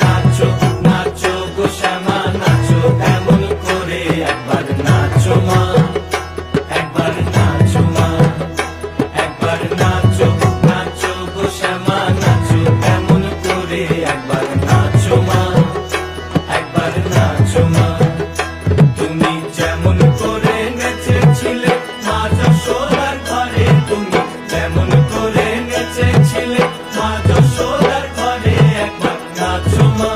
নাচো নাচো গো শ্যামা নাচো এমন করে, একবার নাচো মা, একবার নাচো মা, একবার নাচো নাচো গো শ্যামা নাচো এমন করে, একবার নাচো মা, একবার নাচো মা। তুমি যেমন করে নেচেছিলে মা যশোদার ঘরে, তুমি যেমন করে নেচেছিলে মা যশোদার ঘরে, একবার নাচো মা।